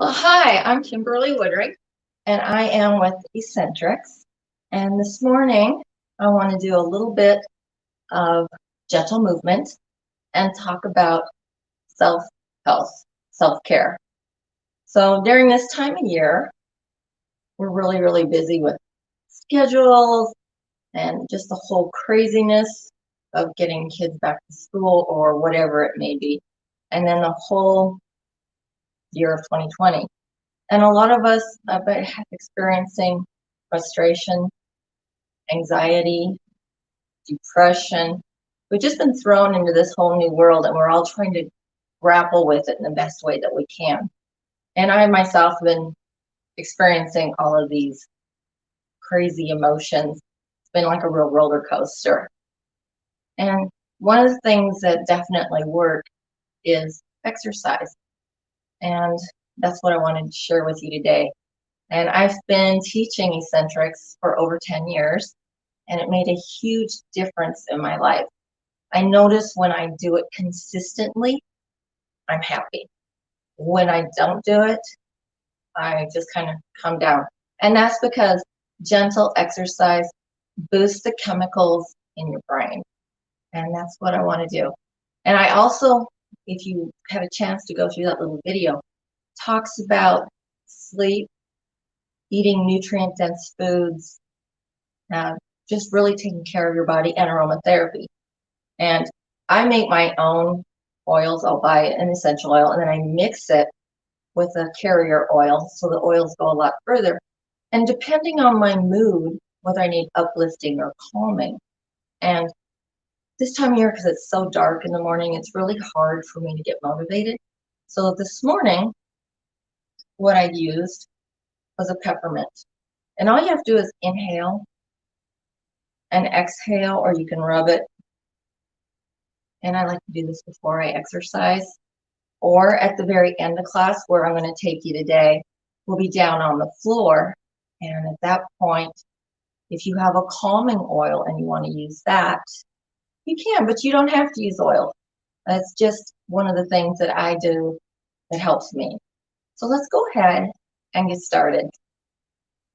Well, hi, I'm Kimberly Woodring, and I am with Essentrics. And this morning, I want to do a little bit of gentle movement and talk about self-health, self-care. So during this time of year, we're really busy with schedules and just the whole craziness of getting kids back to school or whatever it may be. And then the whole year of 2020. And a lot of us have been experiencing frustration, anxiety, depression. We've just been thrown into this whole new world, and we're all trying to grapple with it in the best way that we can. And I myself have been experiencing all of these crazy emotions. It's been like a real roller coaster. And one of the things that definitely work is exercise. And that's what I wanted to share with you today. And I've been teaching Essentrics for over 10 years, and it made a huge difference in my life. I notice when I do it consistently, I'm happy. When I don't do it, I just kind of come down. And that's because gentle exercise boosts the chemicals in your brain. And that's what I want to do. And I also, if you have a chance to go through that little video, talks about sleep, eating nutrient-dense foods, just really taking care of your body, and aromatherapy. And I make my own oils. I'll buy an essential oil, and then I mix it with a carrier oil, so the oils go a lot further. And depending on my mood, whether I need uplifting or calming. And this time of year, because it's so dark in the morning, it's really hard for me to get motivated. So this morning, what I used was a peppermint. And all you have to do is inhale and exhale, or you can rub it. And I like to do this before I exercise, or at the very end of class, where I'm going to take you today. We'll be down on the floor, and at that point, if you have a calming oil and you want to use that, you can, but you don't have to use oil. That's just one of the things that I do that helps me. So let's go ahead and get started.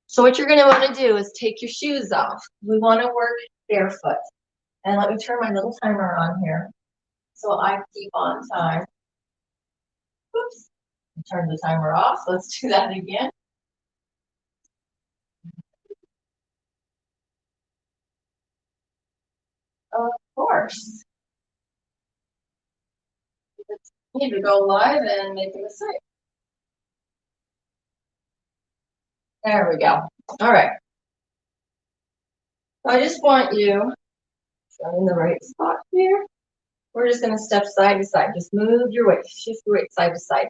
So what you're going to want to do is take your shoes off. We want to work barefoot. And let me turn my little timer on here so I keep on time. Oops, turn the timer off. Let's do that again. Of course. It's need to go live and make a mistake. There we go. All right. So I just want you, in the right spot here. We're just going to step side to side. Just move your weight, shift your weight side to side.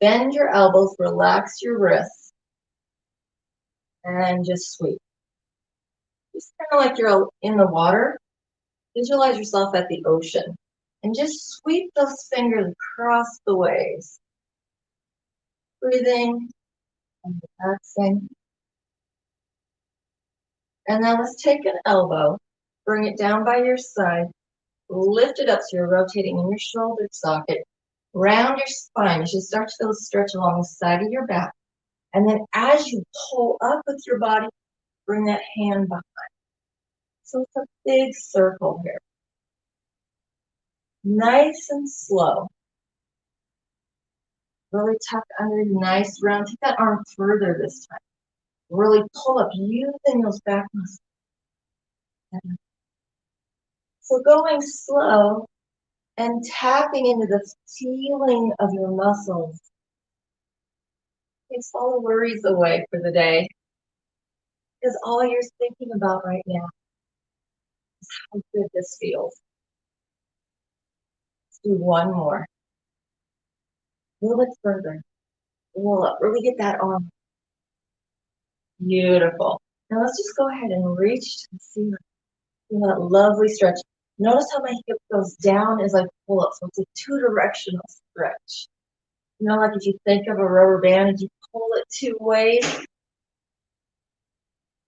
Bend your elbows, relax your wrists, and just sweep. Just kind of like you're in the water. Visualize yourself at the ocean. And just sweep those fingers across the waves. Breathing and relaxing. And now let's take an elbow, bring it down by your side, lift it up so you're rotating in your shoulder socket, round your spine. You should start to feel a stretch along the side of your back. And then as you pull up with your body, bring that hand behind. So it's a big circle here. Nice and slow. Really tuck under, nice round. Take that arm further this time. Really pull up, using those back muscles. So going slow and tapping into the feeling of your muscles. Takes all the worries away for the day. Because all you're thinking about right now is how good this feels. Let's do one more. A little bit further. Roll up. Really get that arm. Beautiful. Now let's just go ahead and reach to the ceiling. Feel that lovely stretch. Notice how my hip goes down as I pull up. So it's a two-directional stretch. You know, like if you think of a rubber band and you pull it two ways.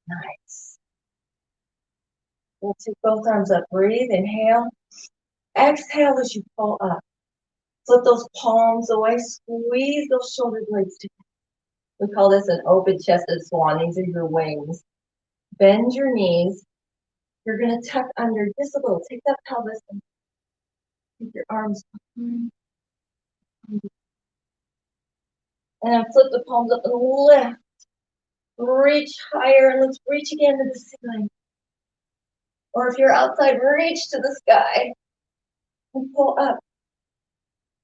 Nice. We'll take both arms up. Breathe. Inhale. Exhale as you pull up. Flip those palms away, squeeze those shoulder blades together. We call this an open-chested swan. These are your wings. Bend your knees. You're going to tuck under just a little. Take that pelvis and take your arms behind. And then flip the palms up and lift. Reach higher and let's reach again to the ceiling. Or if you're outside, reach to the sky and pull up.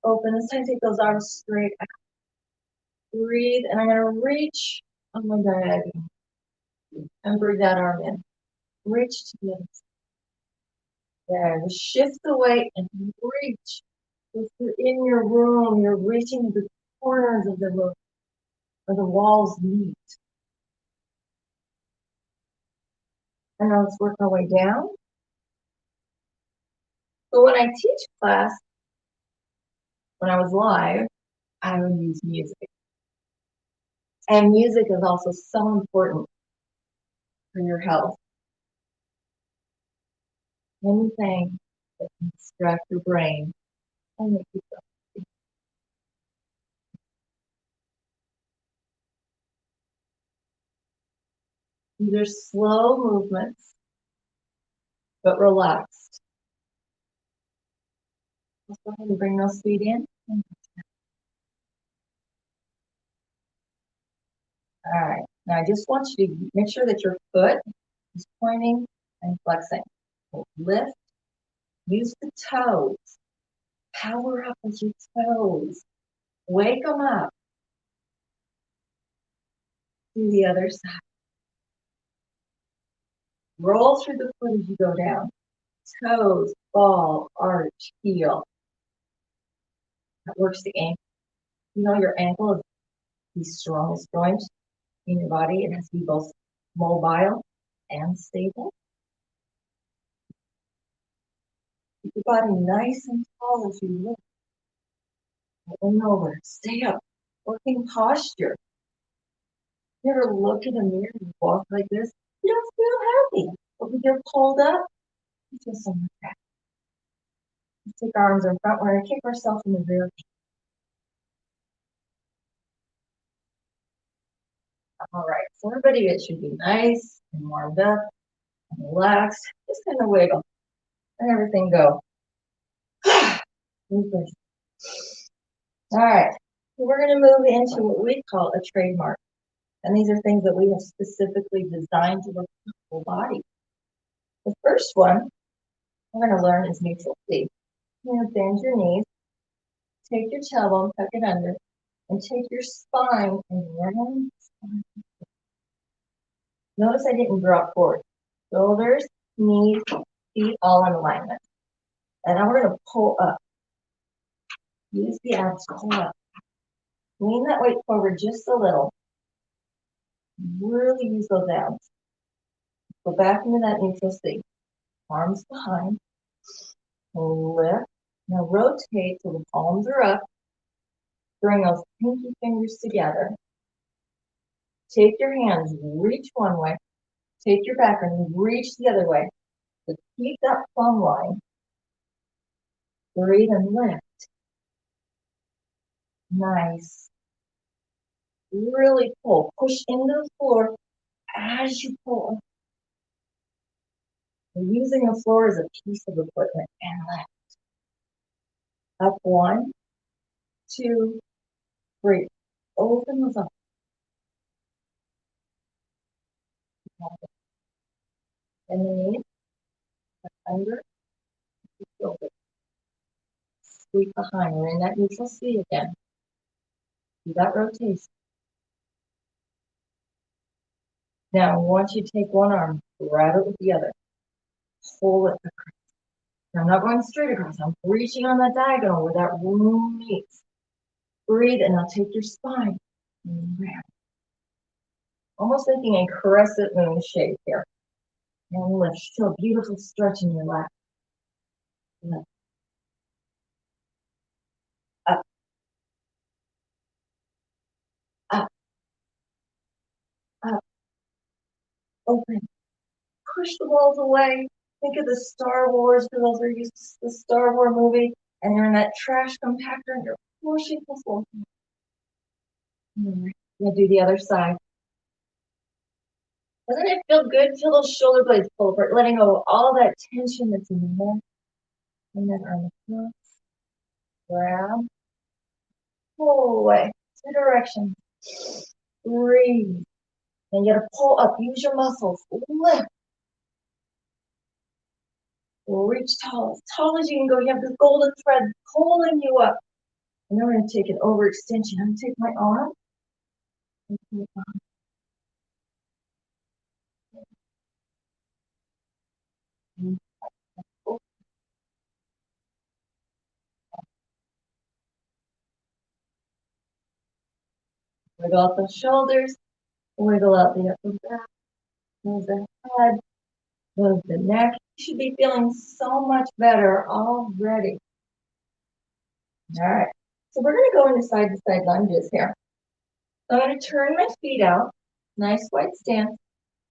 Open. This time take those arms straight out. Breathe, and I'm going to reach on my diagonal. And bring that arm in. Reach to the other side. There. Shift the weight and reach. If you're in your room, you're reaching the corners of the room where the walls meet. And now let's work our way down. So when I teach class, when I was live, I would use music. And music is also so important for your health. Anything that can distract your brain and make you feel happy. These are slow movements, but relaxed. Let's go ahead and bring those feet in. All right. Now I just want you to make sure that your foot is pointing and flexing. Lift. Use the toes. Power up with your toes. Wake them up. Do the other side. Roll through the foot as you go down. Toes, ball, arch, heel. That works the ankle. You know your ankle is the strongest joint in your body. It has to be both mobile and stable. Keep your body nice and tall as you lift. Roll over. Stay up. Working posture. You ever look in the mirror and walk like this? You don't feel happy. But when you're pulled up, you feel so much better. Let's take our arms in front. We're going to kick ourselves in the rear. All right. So everybody, it should be nice and warmed up and relaxed. Just kind of wiggle and everything go. All right. So we're going to move into what we call a trademark. And these are things that we have specifically designed to look at the whole body. The first one we're going to learn is neutral C. You're going to bend your knees, take your tailbone, tuck it under, and take your spine and round the spine. Notice I didn't drop forward. Shoulders, knees, feet all in alignment. And now we're going to pull up. Use the abs to pull up. Lean that weight forward just a little. Really use those abs. Go back into that neutral C. Arms behind. Lift. Now rotate till the palms are up. Bring those pinky fingers together. Take your hands, reach one way. Take your back and reach the other way. So keep that plumb line. Breathe and lift. Nice. Really pull. Push into the floor as you pull. We're using the floor as a piece of equipment and lift. Up 1, 2, 3. Open those up. And the knees, under, shoulder. Sweep behind. We're in that neutral C again. Do that rotation. Now, once you take one arm, grab it with the other. Pull it across. Now, I'm not going straight across. I'm reaching on that diagonal where that room meets. Breathe, and now take your spine. And round. Almost making a crescent moon shape here. And lift. Feel a beautiful stretch in your lap. Lift. Up. Up. Up. Open. Push the walls away. Think of the Star Wars, for those who are used to the Star Wars movie. and you're in that trash compactor and you're pushing the floor. We'll do the other side. Doesn't it feel good? Feel those shoulder blades pull apart, letting go of all that tension that's in the neck. And then on the front, grab, pull away, 2 directions. Breathe. And you gotta pull up, use your muscles, lift. Reach tall as you can go. You have this golden thread pulling you up. And then we're gonna take an overextension. I'm gonna take my arm. Wiggle out the shoulders, wiggle out the upper back, move the head, move the neck. You should be feeling so much better already. All right, so we're gonna go into side-to-side lunges here. So I'm gonna turn my feet out, nice wide stance,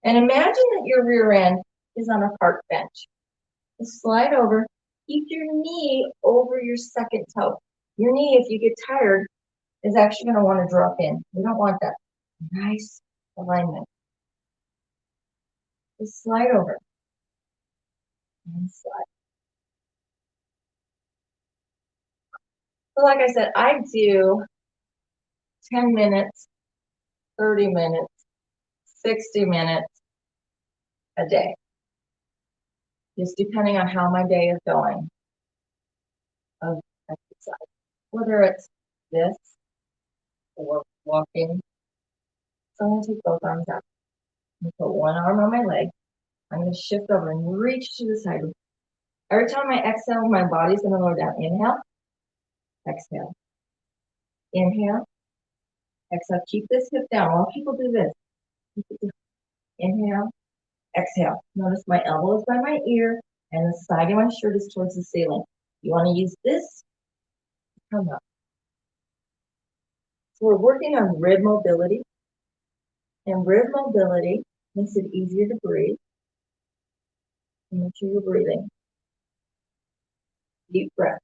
and imagine that your rear end is on a park bench. Just slide over, keep your knee over your second toe. Your knee, if you get tired, is actually gonna wanna drop in. We don't want that. Nice alignment. Just slide over and slide. So like I said, I do 10 minutes, 30 minutes, 60 minutes a day, just depending on how my day is going of exercise. Whether it's this or walking. So I'm gonna take both arms out. I'm gonna put one arm on my leg. I'm gonna shift over and reach to the side. Every time I exhale, my body's gonna lower down. Inhale, exhale. Inhale, exhale. Keep this hip down. A lot of people do this. Inhale, exhale. Notice my elbow is by my ear and the side of my shirt is towards the ceiling. You want to use this to come up. So we're working on rib mobility. And rib mobility makes it easier to breathe. Make sure you're breathing. Deep breath.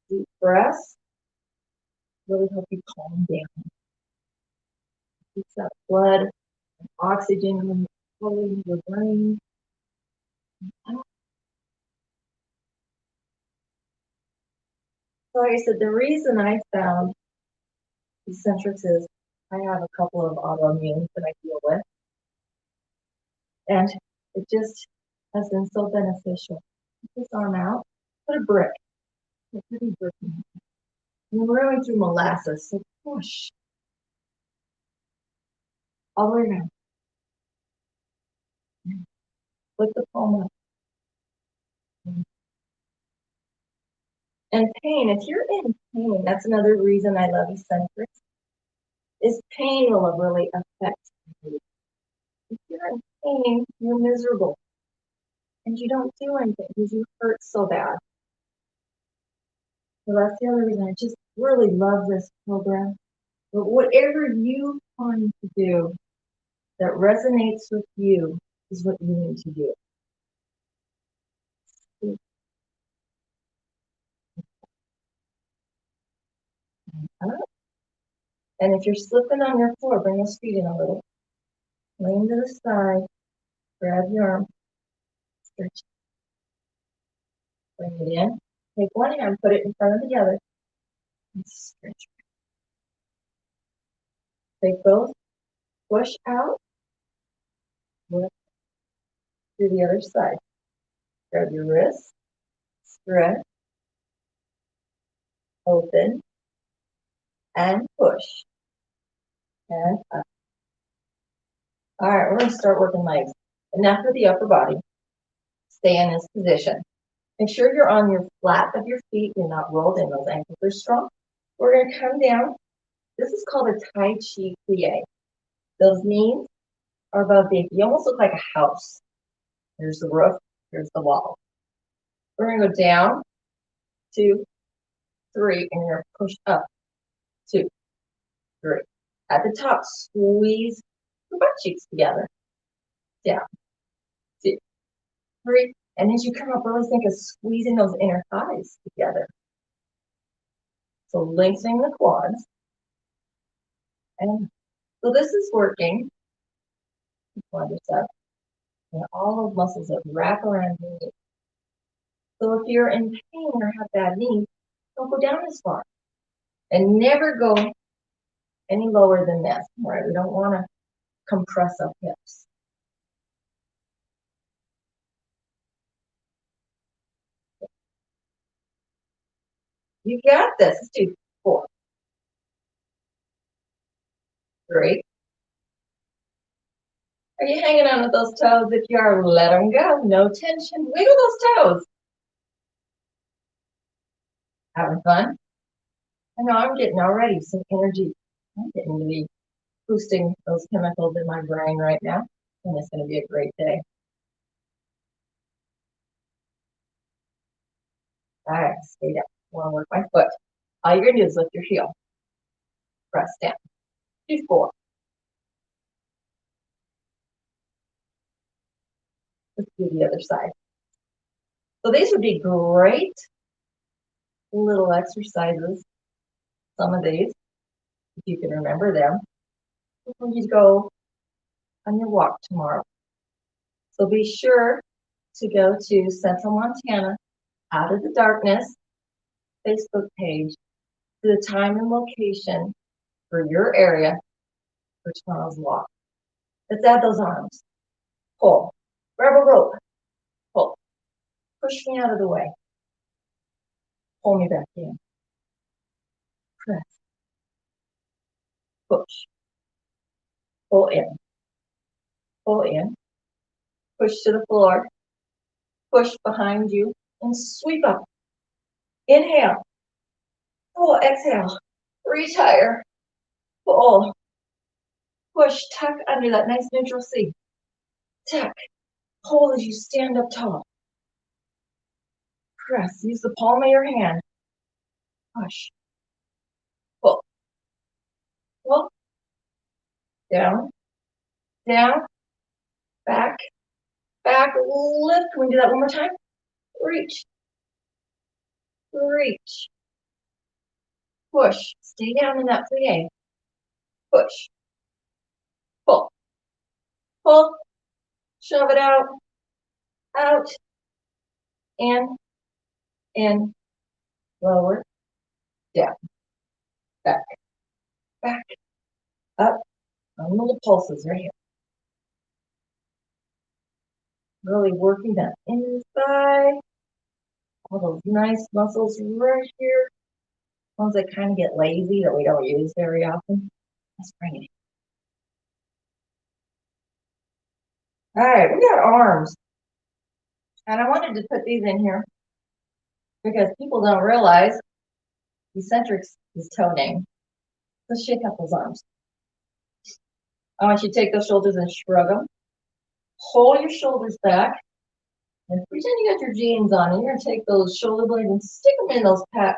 Deep breaths really help you calm down. Keeps that blood and oxygen flowing your brain. So like I said, the reason I found Essentrics is I have a couple of autoimmunes that I deal with. And it just has been so beneficial. Put this arm out, put a brick. Put a brick in it. And we're going through molasses, so push. All the way around. Put the palm up. And pain, if you're in pain, that's another reason I love Essentrics, is pain will really affect you. If you're in pain, you're miserable. And you don't do anything because you hurt so bad. So that's the other reason I just really love this program. But whatever you find to do that resonates with you is what you need to do. And if you're slipping on your floor, bring those feet in a little. Lean to the side, grab your arm, stretch. Bring it in. Take one hand, put it in front of the other, and stretch. Take both, push out, lift to the other side. Grab your wrist, stretch, open, and push. And up. All right, we're going to start working legs. Enough for the upper body. Stay in this position. Make sure you're on your flat of your feet. You're not rolled in. Those ankles are strong. We're going to come down. This is called a Tai Chi plie. Those knees are above the, you almost look like a house. Here's the roof. Here's the wall. We're going to go down, 2, 3, and you're going to push up, 2, 3. At the top, squeeze your butt cheeks together. Down, 2, 3, And as you come up, really think of squeezing those inner thighs together. So lengthening the quads. And so this is working. Quadriceps. And all those muscles that wrap around your knee. So if you're in pain or have bad knees, don't go down as far. And never go any lower than this, right? We don't want to compress up hips. You got this. Let's do 4, 3. Are you hanging on with those toes? If you are, let them go. No tension. Wiggle those toes. Having fun? I know I'm getting already some energy. I'm getting to be boosting those chemicals in my brain right now. And it's going to be a great day. All right, stay down. I want to work my foot. All you're going to do is lift your heel. Press down. Do 4. Let's do the other side. So these would be great little exercises. Some of these, if you can remember them, before you go on your walk tomorrow. So be sure to go to Central Montana Out of the Darkness Facebook page, to the time and location for your area for tomorrow's walk. Let's add those arms. Pull. Grab a rope. Pull. Push me out of the way. Pull me back in. Press. Push. Pull in. Pull in. Push to the floor. Push behind you and sweep up. Inhale. Pull. Exhale. Retire. Pull. Push. Tuck under that nice neutral C. Tuck. Pull as you stand up tall. Press. Use the palm of your hand. Push. Pull. Pull. Down. Down. Back. Back. Lift. Can we do that one more time? Reach. Reach. Push. Stay down in that plie. Push. Pull. Pull. Shove it out. Out. In. In. Lower. Down. Back. Back. Up. And little pulses right here. Really working that inside. All those nice muscles right here. Ones that kind of get lazy that we don't use very often. Let's bring it in. All right, we got arms. And I wanted to put these in here because people don't realize Essentrics is toe name. Let's shake out those arms. I want you to take those shoulders and shrug them. Pull your shoulders back. And pretend you got your jeans on. And you're going to take those shoulder blades and stick them in those pant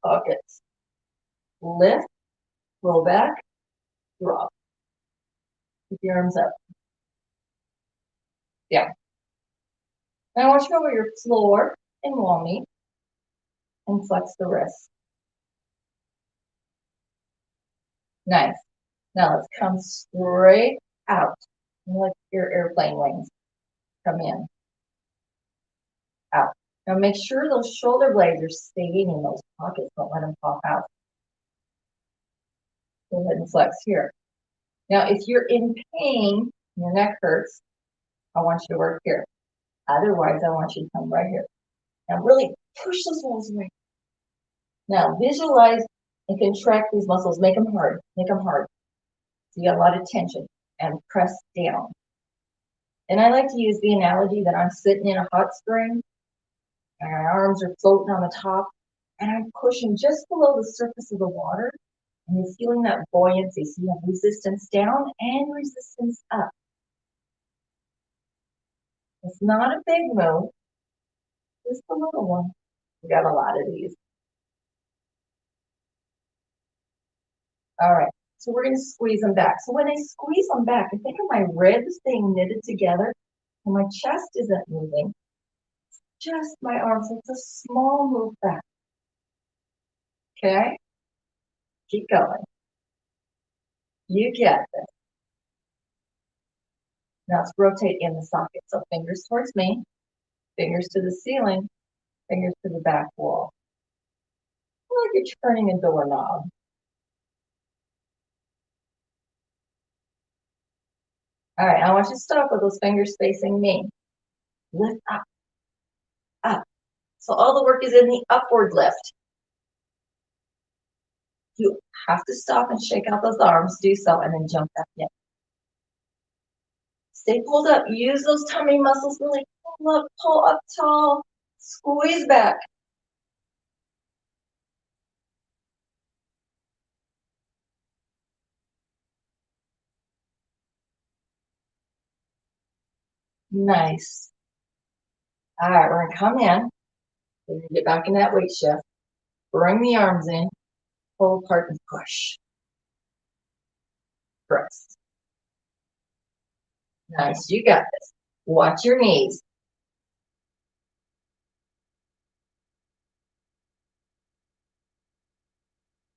pockets. Lift, roll back, drop. Keep your arms up. Yeah. Now I want you to go over your floor and wall meet and flex the wrists. Nice. Now let's come straight out. Like your airplane wings. Come in. Out. Now make sure those shoulder blades are staying in those pockets. Don't let them pop out. Go ahead and flex here. Now if you're in pain, your neck hurts, I want you to work here. Otherwise, I want you to come right here. Now really push those walls away. Now visualize and contract these muscles. Make them hard. Make them hard. So you got a lot of tension. And press down. And I like to use the analogy that I'm sitting in a hot spring and my arms are floating on the top and I'm pushing just below the surface of the water and you're feeling that buoyancy. So you have resistance down and resistance up. It's not a big move, just a little one. We got a lot of these. All right, so we're going to squeeze them back. So when I squeeze them back, I think of my ribs being knitted together. And my chest isn't moving, just my arms. It's a small move back. Okay? Keep going. You get this. Now let's rotate in the socket. So fingers towards me, fingers to the ceiling, fingers to the back wall. Like you're turning a doorknob. All right, I want you to stop with those fingers facing me. Lift up, up. So all the work is in the upward lift. You have to stop and shake out those arms, do so, and then jump back in. Stay pulled up. Use those tummy muscles. Really pull up tall. Squeeze back. Nice. All right, we're going to come in. We're going to get back in that weight shift. Bring the arms in. Pull apart and push. Press. Nice. You got this. Watch your knees.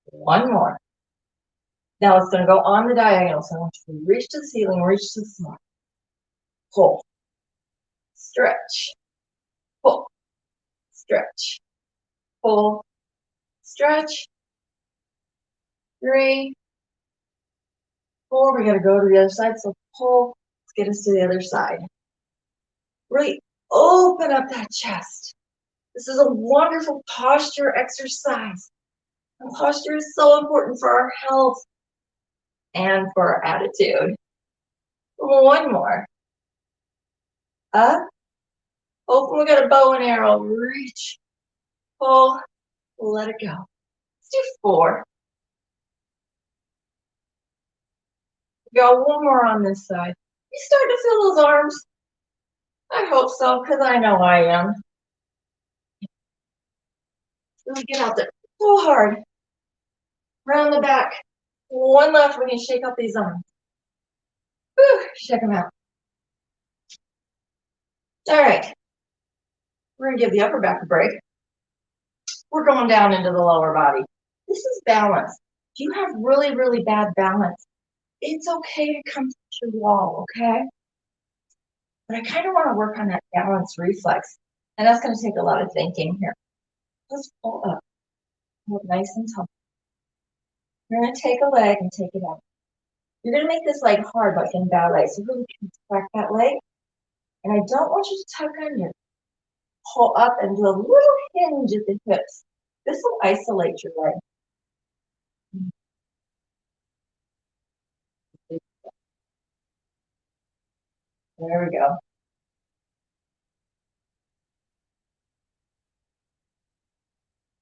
One more. Now it's going to go on the diagonal. So I want you to reach to the ceiling, reach to the floor. Pull. Stretch. Pull. Stretch. Pull. Stretch. 3, 4. We got to go to the other side. So pull. Let's get us to the other side. Really open up that chest. This is a wonderful posture exercise. And posture is so important for our health and for our attitude. One more. Up. Open. We got a bow and arrow. Reach. Pull. Let it go. Let's do 4. Go one more on this side. You start to feel those arms? I hope so, because I know I am. Really get out there. Pull hard. Round the back. One left. We can shake out these arms. Whew, shake them out. All right. We're going to give the upper back a break. We're going down into the lower body. This is balance. If you have really, really bad balance, it's okay to come to your wall, okay? But I kind of want to work on that balance reflex. And that's going to take a lot of thinking here. Let's pull up. Hold nice and tall. You're going to take a leg and take it out. You're going to make this leg hard like in ballet. So really contract that leg. And I don't want you to tuck under. Pull up and do a little hinge at the hips. This will isolate your leg. There we go.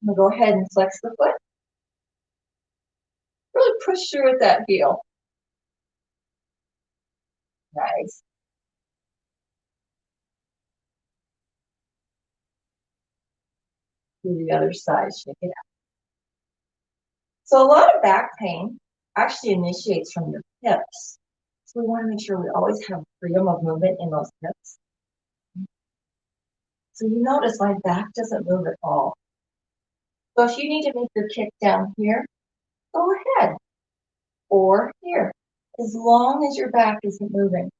I'm going to go ahead and flex the foot. Really push through with that heel. Nice. Do the other side, shake it out. So a lot of back pain actually initiates from your hips. So we want to make sure we always have freedom of movement in those hips. So you notice my back doesn't move at all. So if you need to make your kick down here, go ahead. Or here, as long as your back isn't moving.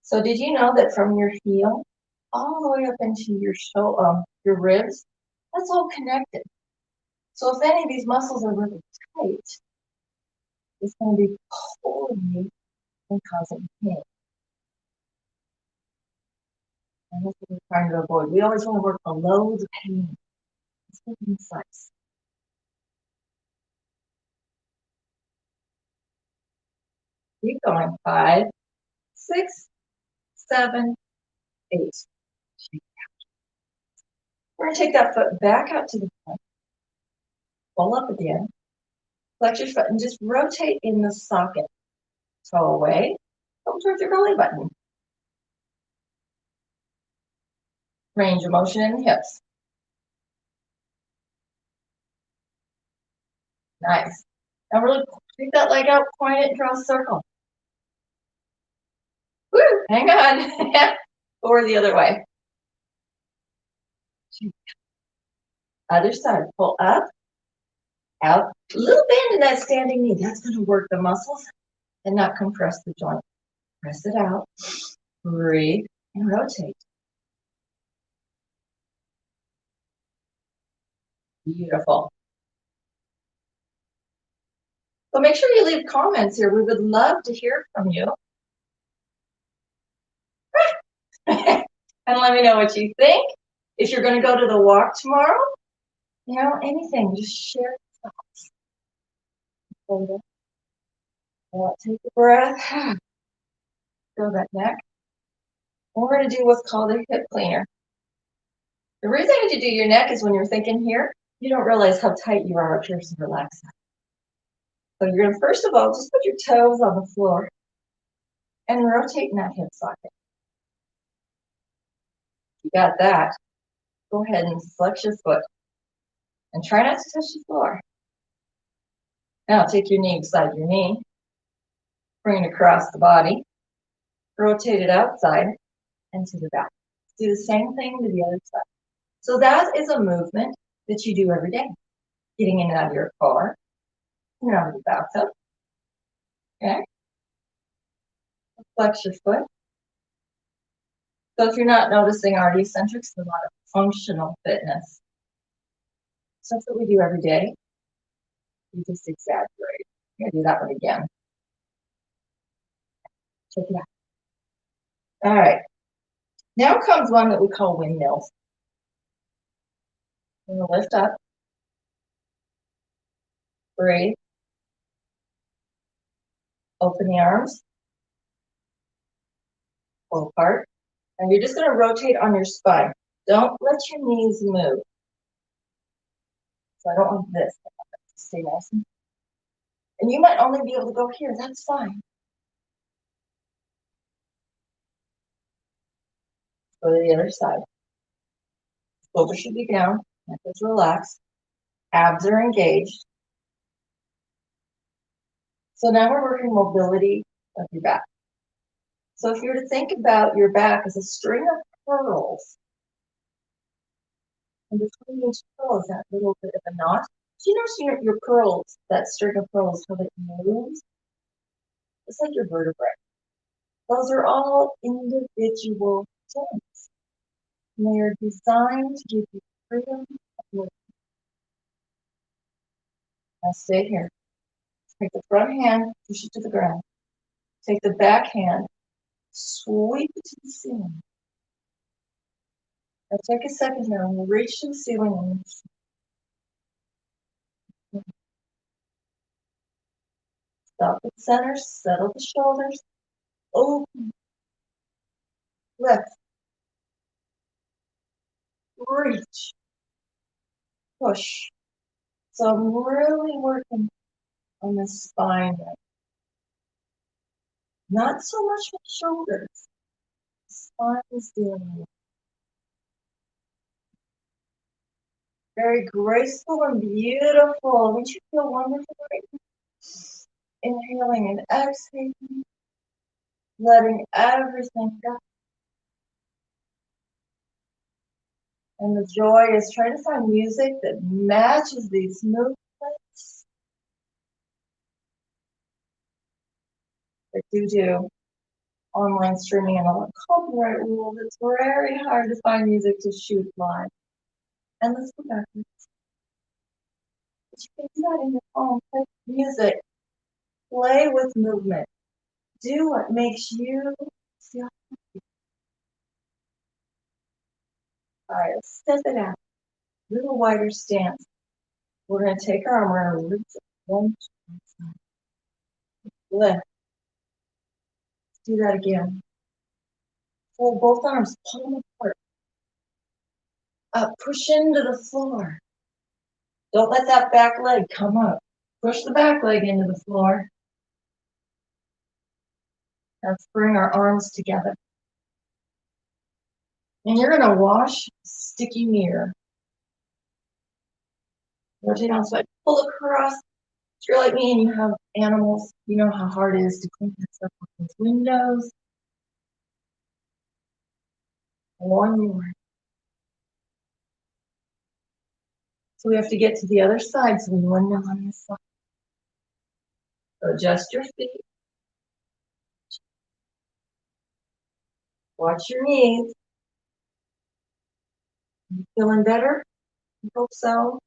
So did you know that from your heel all the way up into your shoulder, your ribs, that's all connected. So if any of these muscles are really tight, it's going to be pulling you and causing pain. And that's what we're trying to avoid. We always want to work below the pain. Let's get inside. Keep going. 5, 6, 7, 8. We're going to take that foot back out to the front. Pull up again. Flex your foot and just rotate in the socket. Toe away. Come towards your belly button. Range of motion in the hips. Nice. Now really take that leg out, point it, draw a circle. Woo, hang on. or the other way. Other side, pull up, out. A little bend in that standing knee. That's going to work the muscles and not compress the joint. Press it out, breathe, and rotate. Beautiful. So make sure you leave comments here. We would love to hear from you. And let me know what you think. If you're going to go to the walk tomorrow, you know, anything, just share thoughts. Take a breath. Feel that neck. And we're going to do what's called a hip cleaner. The reason you do your neck is when you're thinking here, you don't realize how tight you are up here, so relax. So you're going to, first of all, just put your toes on the floor and rotate in that hip socket. You got that. Go ahead and flex your foot and try not to touch the floor. Now take your knee beside your knee, bring it across the body, rotate it outside and to the back. Do the same thing to the other side. So that is a movement that you do every day. Getting in and out of your car, in and out of the bathtub. Okay? Flex your foot. So if you're not noticing already, Essentrics is a lot of functional fitness. Stuff that we do every day. We just exaggerate. I'm going to do that one again. Check it out. All right. Now comes one that we call windmills. We're going to lift up. Breathe. Open the arms. Pull apart. And you're just going to rotate on your spine. Don't let your knees move. So I don't want this. Stay nice. And you might only be able to go here. That's fine. Go to the other side. Shoulders should be down. Neck is relaxed. Abs are engaged. So now we're working mobility of your back. So if you were to think about your back as a string of pearls, and between each pearl is that little bit of a knot. Do you notice your pearls, that string of pearls, how it moves? It's like your vertebrae. Those are all individual joints. And they are designed to give you freedom of movement. Now stay here. Take the front hand, push it to the ground. Take the back hand, sweep it to the ceiling. Now take a second here and we'll reach to the ceiling. Stop at the center, settle the shoulders, open, lift, reach, push. So I'm really working on the spine right. Not so much with shoulders. The spine is doing it. Very graceful and beautiful. Don't you feel wonderful right now? Inhaling and exhaling, letting everything go. And the joy is trying to find music that matches these movements. But do online streaming and all the copyright rules. It's very hard to find music to shoot live. And let's go backwards. But you can do that in your phone. Play music. Play with movement. Do what makes you feel happy. All right, let's step it out. A little wider stance. We're going to take our arm around, lift it. One, two, lift. Let's do that again. Pull both arms, pull them apart. Up, push into the floor. Don't let that back leg come up. Push the back leg into the floor. Let's bring our arms together. And you're going to wash sticky mirror. Rotate on side, pull across. If you're like me and you have animals, you know how hard it is to clean this up with those windows. One more. So we have to get to the other side, so we windmill on this side. So adjust your feet. Watch your knees. You feeling better? I hope so.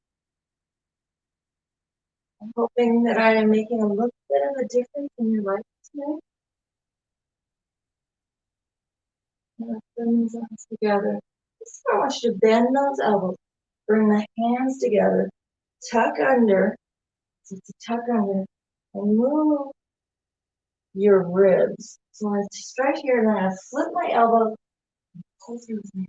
I'm hoping that I am making a little bit of a difference in your life today. Bring those arms together. I want you to bend those elbows. Bring the hands together. Tuck under. So to tuck under. And move your ribs. So I start here and then I flip my elbow. Pull through with me.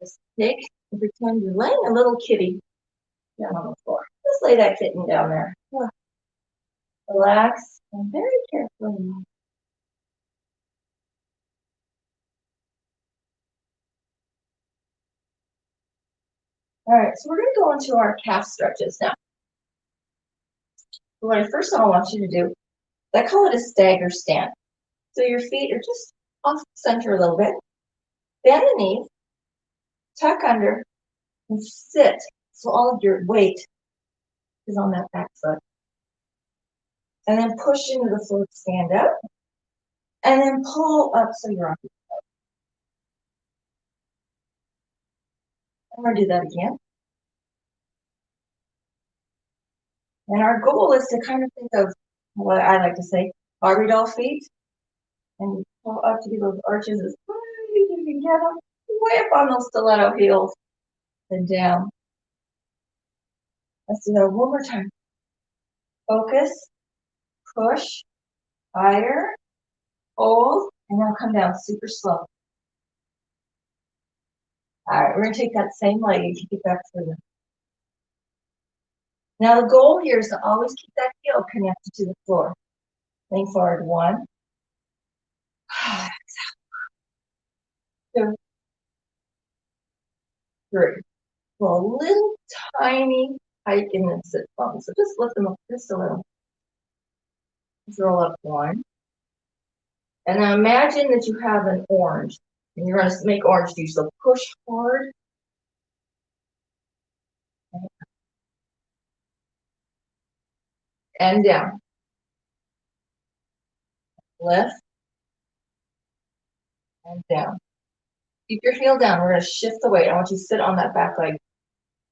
Just take and pretend you're laying a little kitty down on the floor. Just lay that kitten down there. Relax and very carefully. All right, so we're going to go into our calf stretches now. What I first of all want you to do, I call it a stagger stand. So your feet are just off center a little bit. Bend the knees, tuck under, and sit. So all of your weight is on that back foot. And then push into the floor, stand up. And then pull up so you're on your toes. I'm going to do that again. And our goal is to kind of think of what I like to say, Barbie doll feet. And pull up to get those arches as high as you can get them. Whip on those stiletto heels. And down. Let's do that one more time. Focus. Push. Higher. Hold. And now come down super slow. All right, we're going to take that same leg and kick it back further. Now the goal here is to always keep that heel connected to the floor. Lean forward. 1. 2. 3. Well, a little tiny hike in the sit bone. So just lift them up just a little. Let's roll up 1. And now imagine that you have an orange. And you're going to make orange juice. So push hard. And down. Lift. And down. Keep your heel down. We're going to shift the weight. I want you to sit on that back leg.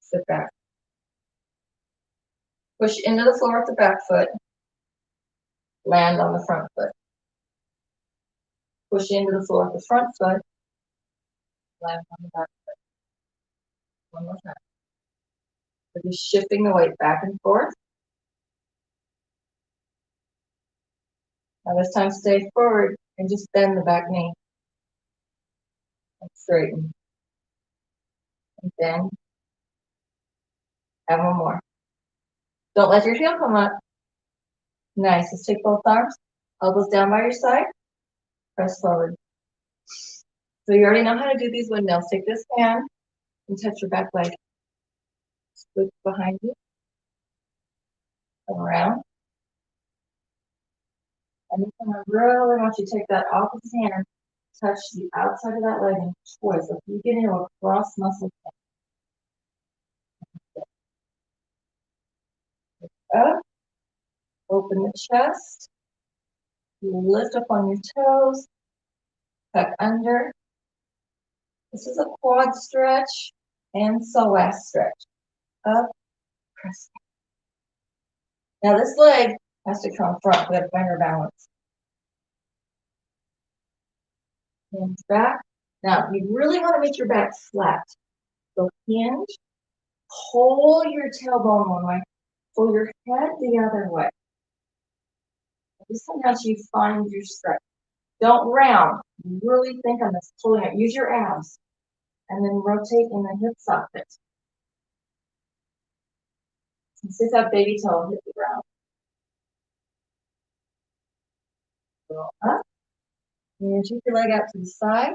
Sit back. Push into the floor with the back foot. Land on the front foot. Push into the floor with the front foot. Land on the back foot. One more time. We're just shifting the weight back and forth. Now this time stay forward and just bend the back knee. And straighten. And bend. And one more. Don't let your heel come up. Nice. Let's take both arms. Elbows down by your side. Press forward. So you already know how to do these windmills. Take this hand and touch your back leg. Switch behind you. Come around. And this one I really want you to take that opposite hand, touch the outside of that leg and twist. So if you get into a cross muscle up, open the chest, you lift up on your toes, tuck under. This is a quad stretch and psoas stretch. Up, press. Now this leg has to come front. We got to find our balance. Hands back. Now you really want to make your back flat. So hinge, pull your tailbone one way, pull your head the other way. This is how you find your stretch. Don't round. Really think on this, pulling it. Use your abs. And then rotate in the hip socket. Sit that baby toe, hit the ground. Go up. And take your leg out to the side.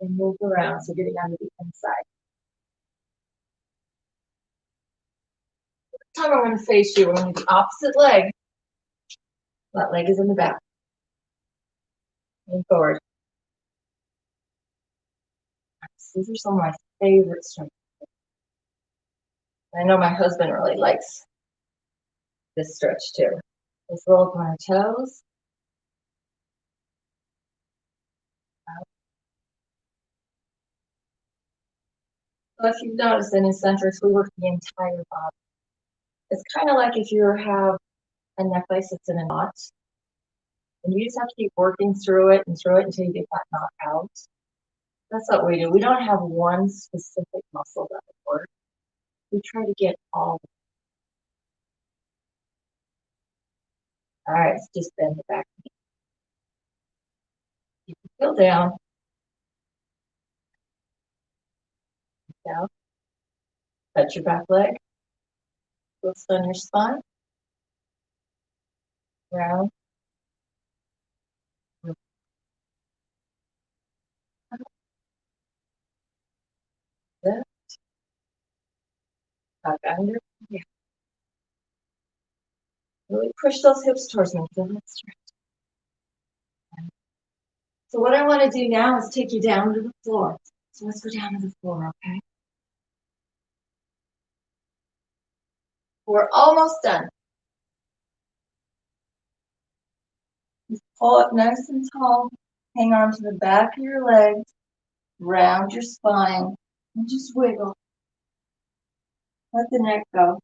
And move around. So getting onto the inside. This time I'm going to face you. We're going to do the opposite leg. That leg is in the back. Lean forward. These are some of my favorite stretches. I know my husband really likes this stretch too. Let's roll up on our toes. So if you've noticed in Essentrics, we work the entire body. It's kind of like if you have a necklace that's in a knot, and you just have to keep working through it until you get that knot out. That's what we do. We don't have one specific muscle that would work. We try to get all of it. All right, let's just bend the back knee. Keep the heel down. Down. Touch your back leg. Twist on your spine. Round. Lift. Back under. Yeah. Really push those hips towards me. Feel that stretch. So what I want to do now is take you down to the floor. So let's go down to the floor, okay? We're almost done. Just pull up nice and tall. Hang on to the back of your legs. Round your spine. And just wiggle. Let the neck go.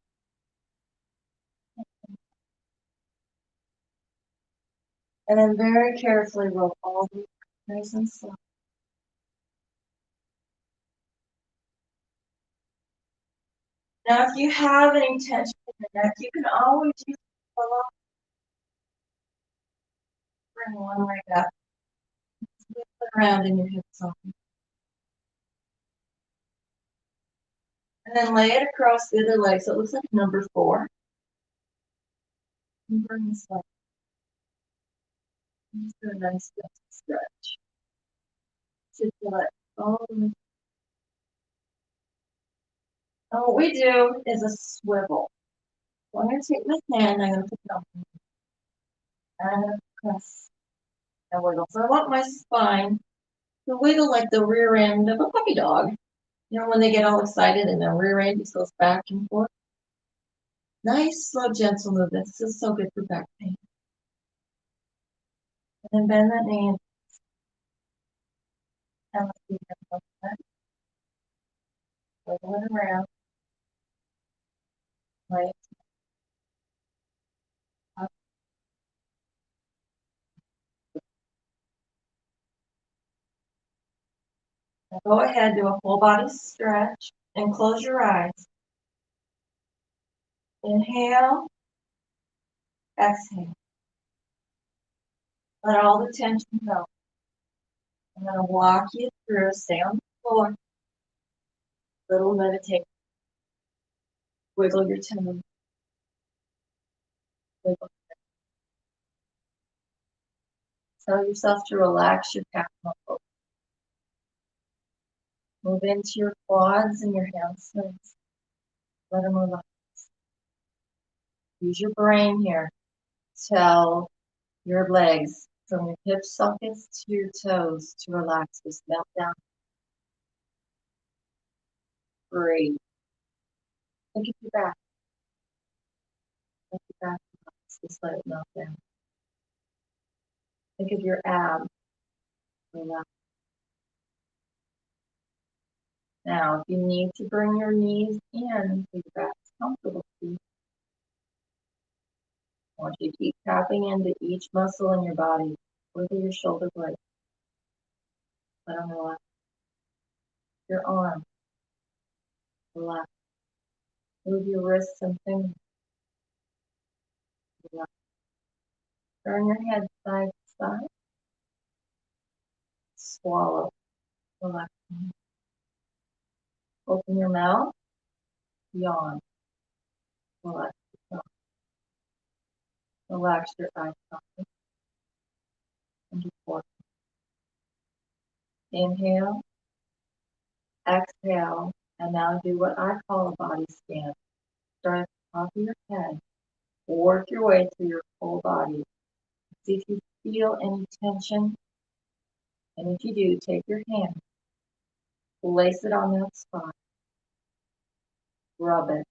And then very carefully roll all the way nice and slow. Now, if you have any tension in the neck, you can always use a pillow. Bring one leg up. Flip it around in your hips open. And then lay it across the other leg so it looks like number 4. And bring this leg. Just do a nice stretch. Circulate all the way. And what we do is a swivel. So I'm going to take my hand, I'm going to put it on. And I'm going to press and wiggle. So I want my spine to wiggle like the rear end of a puppy dog. You know, when they get all excited and their rear end just goes back and forth. Nice, slow, gentle movement. This is so good for back pain. And then bend that knee and let's see that. Wiggle it around. Right. Up. Now go ahead, do a full body stretch and close your eyes. Inhale, exhale. Let all the tension go. I'm going to walk you through, stay on the floor. Little meditation. Wiggle your toes. Wiggle. Tell yourself to relax your calf muscles. Move into your quads and your hamstrings. Let them relax. Use your brain here. Tell your legs from your hip sockets to your toes to relax. Just melt down. Breathe. Think of your back. Think of your back. Just let it melt down. Think of your abs. Relax. Now, if you need to bring your knees in so your back's comfortable, I want you to keep tapping into each muscle in your body. Wiggle your shoulder blades. Let them relax. Your arms. Relax. Move your wrists and fingers. Relax. Turn your head side to side. Swallow. Relax. Open your mouth. Yawn. Relax yourself. Relax your eye sockets. And just work. Inhale. Exhale. And now do what I call a body scan. Start at the top of your head. Work your way through your whole body. See if you feel any tension. And if you do, take your hand, place it on that spot, rub it,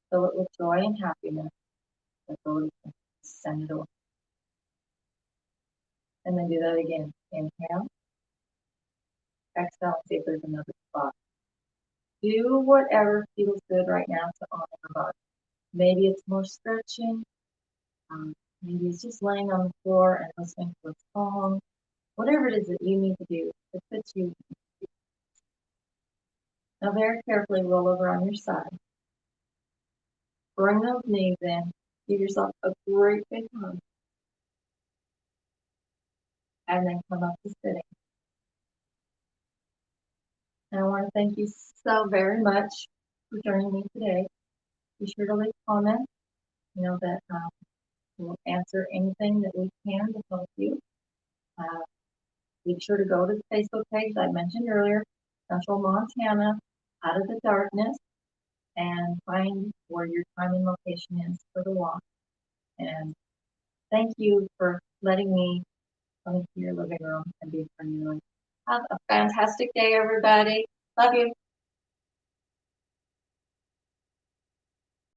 fill it with joy and happiness. Send it away. And then do that again. Inhale, exhale, see if there's another spot. Do whatever feels good right now to honor your body. Maybe it's more stretching. Maybe it's just laying on the floor and listening to a song. Whatever it is that you need to do that fits you. Now very carefully roll over on your side. Bring those knees in. Give yourself a great big hug. And then come up to sitting. And I want to thank you so very much for joining me today. Be sure to leave comments. You know that we'll answer anything that we can to help you. Be sure to go to the Facebook page that I mentioned earlier, Central Montana, Out of the Darkness, and find where your time and location is for the walk. And thank you for letting me come into your living room and be a friend of yours. Have a fantastic day, everybody. Love you.